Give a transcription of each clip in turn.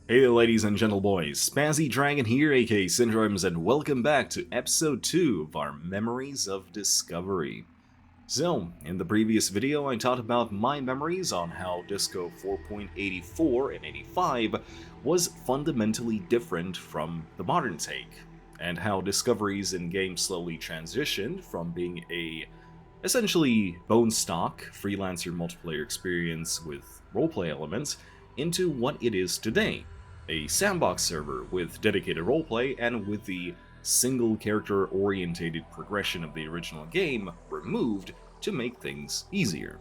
Hey ladies and gentle boys, Spazzy Dragon here, aka Syndromes, and welcome back to episode 2 of our Memories of Discovery. So, in the previous video I talked about my memories on how Disco 4.84 and 85 was fundamentally different from the modern take, and how discoveries in game slowly transitioned from being a essentially bone stock freelancer multiplayer experience with roleplay elements into what it is today, a sandbox server with dedicated roleplay and with the single character orientated progression of the original game removed to make things easier.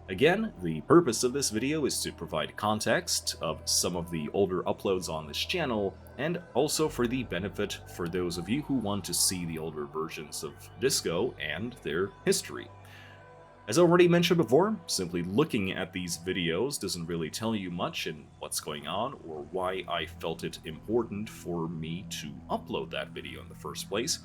Again, the purpose of this video is to provide context of some of the older uploads on this channel, and also for the benefit for those of you who want to see the older versions of Disco and their history. As already mentioned before, simply looking at these videos doesn't really tell you much in what's going on or why I felt it important for me to upload that video in the first place,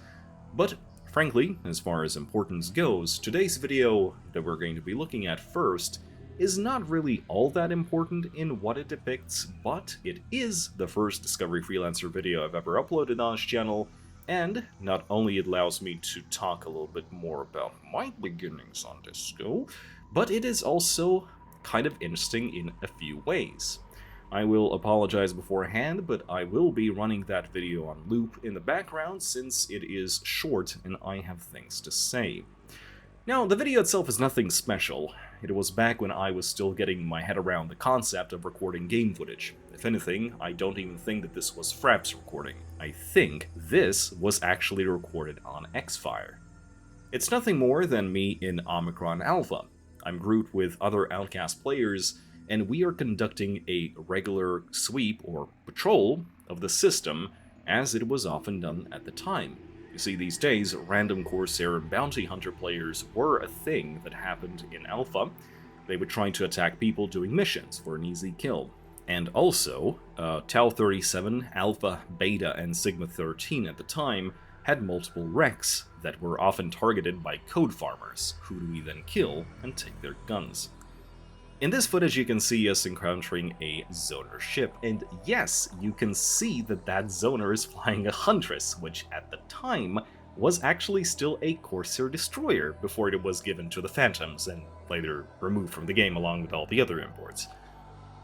but frankly, as far as importance goes, today's video that we're going to be looking at first is not really all that important in what it depicts, but it is the first Discovery Freelancer video I've ever uploaded on this channel, and not only it allows me to talk a little bit more about my beginnings on Disco, but it is also kind of interesting in a few ways. I will apologize beforehand, but I will be running that video on loop in the background since it is short and I have things to say. Now, the video itself is nothing special. It was back when I was still getting my head around the concept of recording game footage. If anything, I don't even think that this was Fraps recording. I think this was actually recorded on Xfire. It's nothing more than me in Omicron Alpha. I'm grouped with other Outcast players, and we are conducting a regular sweep or patrol of the system as it was often done at the time. You see, these days, random Corsair and Bounty Hunter players were a thing that happened in Alpha. They would try to attack people doing missions for an easy kill. And also, Tau 37, Alpha, Beta, and Sigma 13 at the time had multiple wrecks that were often targeted by code farmers, who we then kill and take their guns. In this footage you can see us encountering a Zoner ship, and yes, you can see that that Zoner is flying a Huntress, which at the time was actually still a Corsair destroyer before it was given to the Phantoms and later removed from the game along with all the other imports.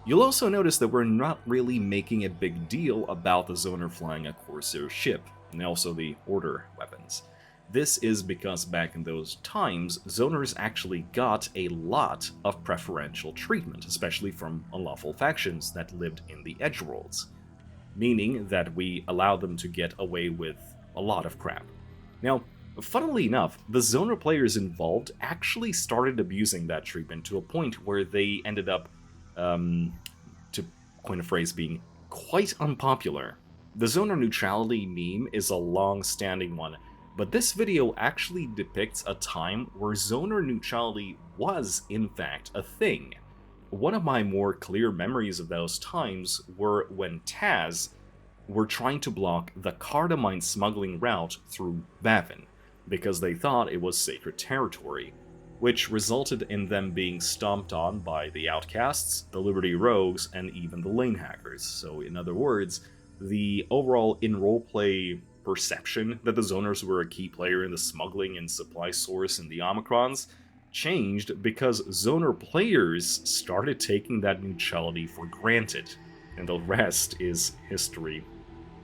You'll also notice that we're not really making a big deal about the Zoner flying a Corsair ship, and also the Order weapons. This is because back in those times, Zoners actually got a lot of preferential treatment, especially from unlawful factions that lived in the Edgeworlds, meaning that we allowed them to get away with a lot of crap. Now, funnily enough, the Zoner players involved actually started abusing that treatment to a point where they ended up, to coin a phrase, being quite unpopular. The Zoner neutrality meme is a long-standing one, but this video actually depicts a time where Zoner neutrality was, in fact, a thing. One of my more clear memories of those times were when Taz were trying to block the cardamine smuggling route through Vavin, because they thought it was sacred territory, which resulted in them being stomped on by the Outcasts, the Liberty Rogues, and even the Lane Hackers. So in other words, the overall in-roleplay perception that the Zoners were a key player in the smuggling and supply source in the Omicrons changed because Zoner players started taking that neutrality for granted, and the rest is history.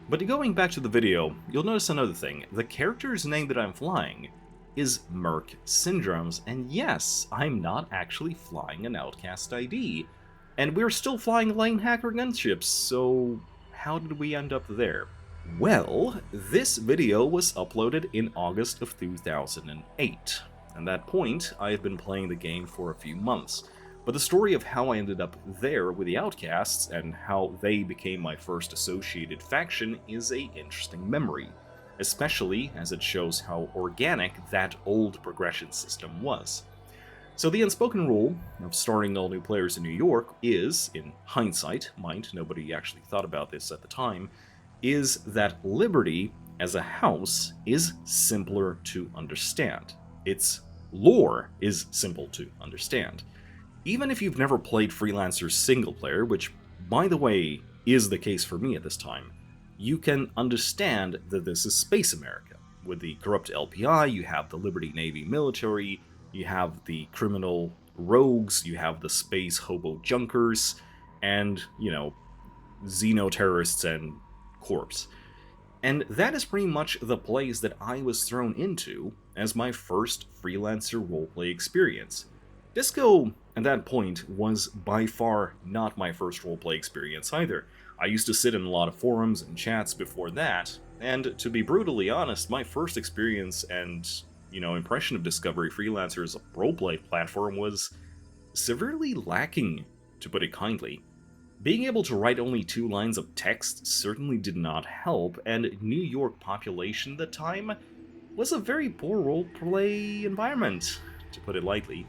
But going back to the video, you'll notice another thing. The character's name that I'm flying is Merc Syndromes, and yes, I'm not actually flying an Outcast ID. And we're still flying Lane Hacker gunships, so how did we end up there? Well, this video was uploaded in August of 2008. At that point, I have been playing the game for a few months, but the story of how I ended up there with the Outcasts and how they became my first associated faction is an interesting memory, especially as it shows how organic that old progression system was. So the unspoken rule of starting all new players in New York is, in hindsight, mind, nobody actually thought about this at the time, is that Liberty, as a house, is simpler to understand. Its lore is simple to understand. Even if you've never played Freelancer single player, which, by the way, is the case for me at this time, you can understand that this is Space America. With the corrupt LPI, you have the Liberty Navy military, you have the criminal rogues, you have the space hobo junkers, and, xeno-terrorists and corps. And that is pretty much the place that I was thrown into as my first Freelancer roleplay experience. Disco, at that point, was by far not my first roleplay experience either. I used to sit in a lot of forums and chats before that, and to be brutally honest, my first experience and, impression of Discovery Freelancer as a roleplay platform was severely lacking, to put it kindly. Being able to write only 2 lines of text certainly did not help, and New York population at the time was a very poor roleplay environment, to put it lightly.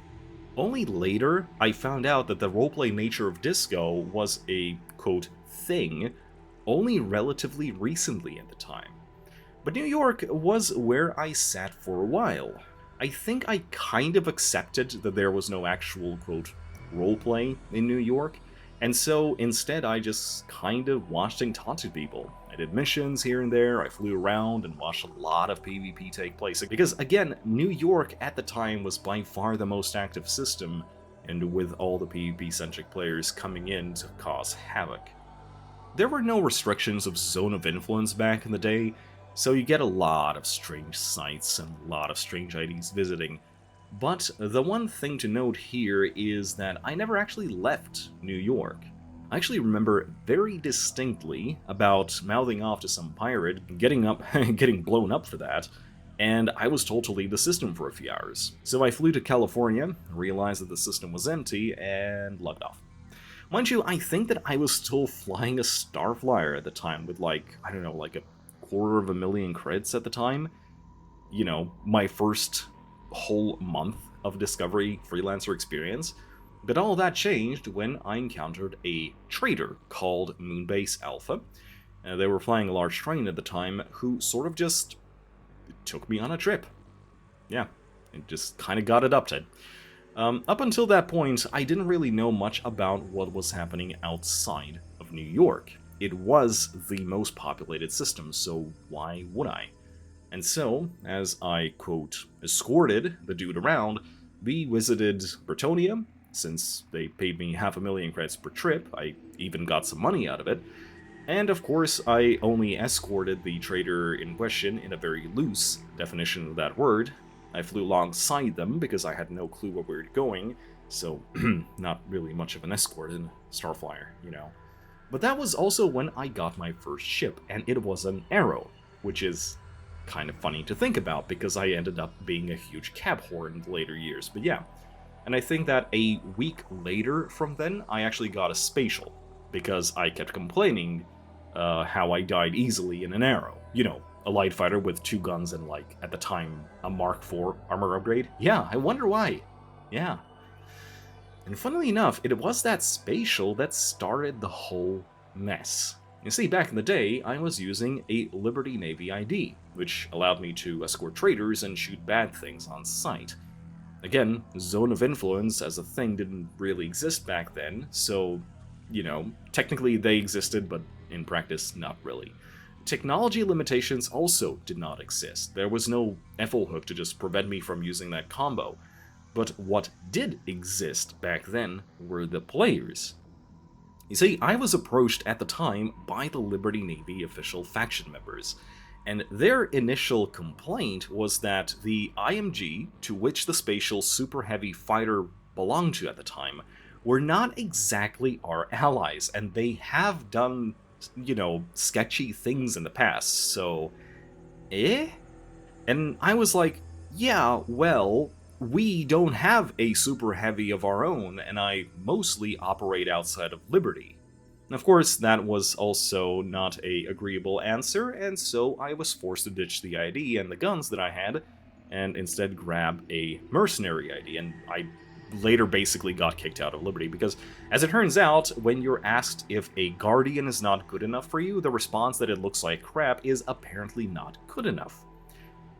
Only later, I found out that the roleplay nature of Disco was a, quote, thing, only relatively recently at the time. But New York was where I sat for a while. I think I kind of accepted that there was no actual, quote, roleplay in New York, and so instead I just kind of watched and talked to people. I did missions here and there, I flew around and watched a lot of PvP take place, because again, New York at the time was by far the most active system, and with all the PvP-centric players coming in to cause havoc. There were no restrictions of zone of influence back in the day, so you get a lot of strange sites and a lot of strange IDs visiting. But the one thing to note here is that I never actually left New York. I actually remember very distinctly about mouthing off to some pirate, getting blown up for that, and I was told to leave the system for a few hours. So I flew to California, realized that the system was empty, and logged off. Mind you, I think that I was still flying a Starflyer at the time with like a 250,000 credits at the time. My first whole month of Discovery Freelancer experience. But all that changed when I encountered a trader called Moonbase Alpha. They were flying a large train at the time who sort of just took me on a trip. Yeah, it just kind of got adopted. Up until that point, I didn't really know much about what was happening outside of New York. It was the most populated system, so why would I? And so, as I, quote, escorted the dude around, we visited Bretonia. Since they paid me 500,000 credits per trip, I even got some money out of it. And of course, I only escorted the trader in question in a very loose definition of that word. I flew alongside them because I had no clue where we were going, so not really much of an escort in Starflyer, But that was also when I got my first ship, and it was an Arrow, which is kind of funny to think about because I ended up being a huge cab whore in the later years, but yeah. And I think that a week later from then, I actually got a Spatial, because I kept complaining how I died easily in an Arrow. A light fighter with 2 guns and, at the time, a Mark IV armor upgrade. Yeah, I wonder why. Yeah. And funnily enough, it was that Spatial that started the whole mess. You see, back in the day, I was using a Liberty Navy ID, which allowed me to escort traders and shoot bad things on sight. Again, zone of influence as a thing didn't really exist back then, so, technically they existed, but in practice, not really. Technology limitations also did not exist. There was no FO hook to just prevent me from using that combo. But what did exist back then were the players. You see, I was approached at the time by the Liberty Navy official faction members, and their initial complaint was that the IMG, to which the Spatial Super Heavy Fighter belonged to at the time, were not exactly our allies, and they have done, sketchy things in the past, so... And I was like, yeah, well, we don't have a Super Heavy of our own, and I mostly operate outside of Liberty. Of course, that was also not an agreeable answer, and so I was forced to ditch the ID and the guns that I had, and instead grab a mercenary ID, and I later basically got kicked out of Liberty, because, as it turns out, when you're asked if a Guardian is not good enough for you, the response that it looks like crap is apparently not good enough.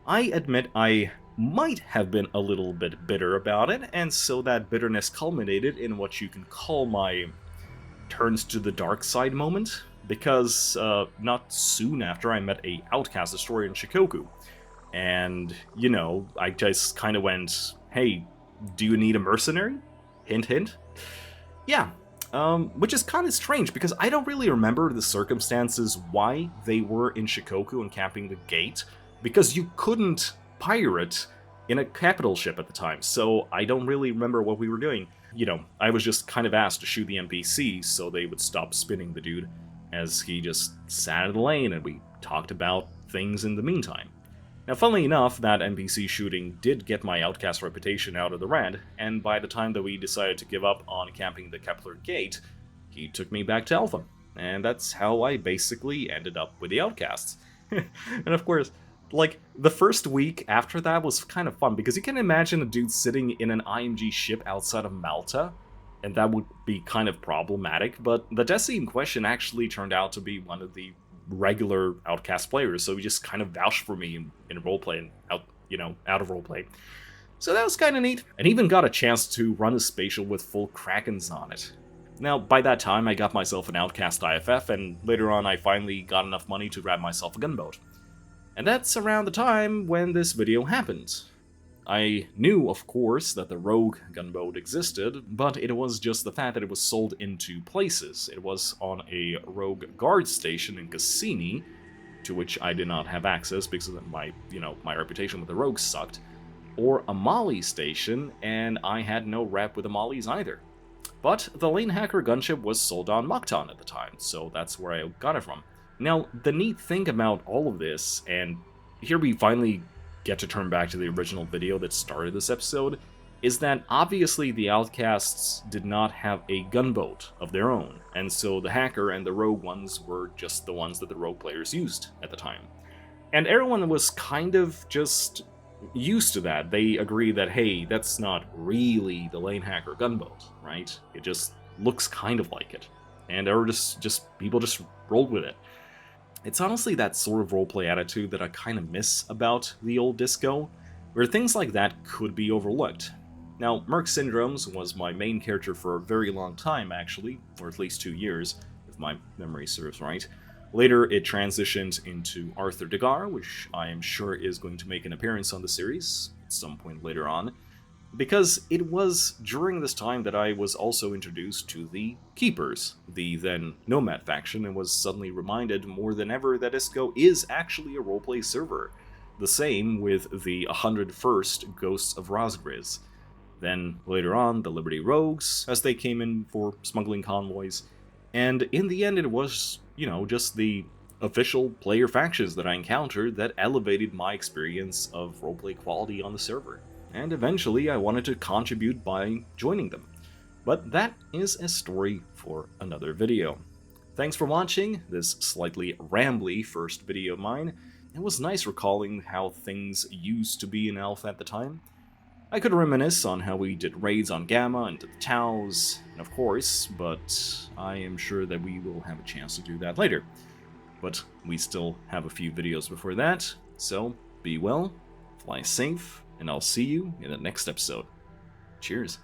I admit I might have been a little bit bitter about it, and so that bitterness culminated in what you can call my turns to the dark side moment, because not soon after I met a Outcast destroyer in Shikoku. And, you know, I just kind of went, hey, do you need a mercenary? Hint, hint. Yeah, which is kind of strange, because I don't really remember the circumstances why they were in Shikoku and camping the gate, because you couldn't pirate in a capital ship at the time, so I don't really remember what we were doing. You know, I was just kind of asked to shoot the NPC so they would stop spinning the dude, as he just sat in the lane and we talked about things in the meantime. Now, funnily enough, that NPC shooting did get my Outcast reputation out of the red, and by the time that we decided to give up on camping the Kepler Gate, he took me back to Alpha. And that's how I basically ended up with the Outcasts. And of course, like, the first week after that was kind of fun, because you can imagine a dude sitting in an IMG ship outside of Malta, and that would be kind of problematic, but the Desi in question actually turned out to be one of the regular Outcast players, so he just kind of vouched for me in roleplay and out of roleplay. So that was kind of neat, and even got a chance to run a spatial with full Krakens on it. Now, by that time, I got myself an Outcast IFF, and later on I finally got enough money to grab myself a gunboat. And that's around the time when this video happened. I knew, of course, that the Rogue gunboat existed, but it was just the fact that it was sold in two places. It was on a Rogue guard station in Cassini, to which I did not have access because of my reputation with the Rogues sucked, or a Mali station, and I had no rep with the Malis either. But the Lane Hacker gunship was sold on Mokton at the time, so that's where I got it from. Now, the neat thing about all of this, and here we finally get to turn back to the original video that started this episode, is that obviously the Outcasts did not have a gunboat of their own, and so the Hacker and the Rogue ones were just the ones that the Rogue players used at the time. And everyone was kind of just used to that. They agreed that, hey, that's not really the Lane Hacker gunboat, right? It just looks kind of like it. And there were just people just rolled with it. It's honestly that sort of roleplay attitude that I kind of miss about the old disco, where things like that could be overlooked. Now, Merc Syndromes was my main character for a very long time, actually, for at least 2 years, if my memory serves right. Later, it transitioned into Arthur Degar, which I am sure is going to make an appearance on the series at some point later on, because it was during this time that I was also introduced to the Keepers, the then Nomad faction, and was suddenly reminded more than ever that ISCO is actually a roleplay server. The same with the 101st Ghosts of Rosgriz. Then, later on, the Liberty Rogues, as they came in for smuggling convoys, and in the end it was, just the official player factions that I encountered that elevated my experience of roleplay quality on the server. And eventually I wanted to contribute by joining them. But that is a story for another video. Thanks for watching this slightly rambly first video of mine. It was nice recalling how things used to be in Alpha at the time. I could reminisce on how we did raids on Gamma and to the Taus, and of course, but I am sure that we will have a chance to do that later. But we still have a few videos before that, so be well, fly safe, and I'll see you in the next episode. Cheers.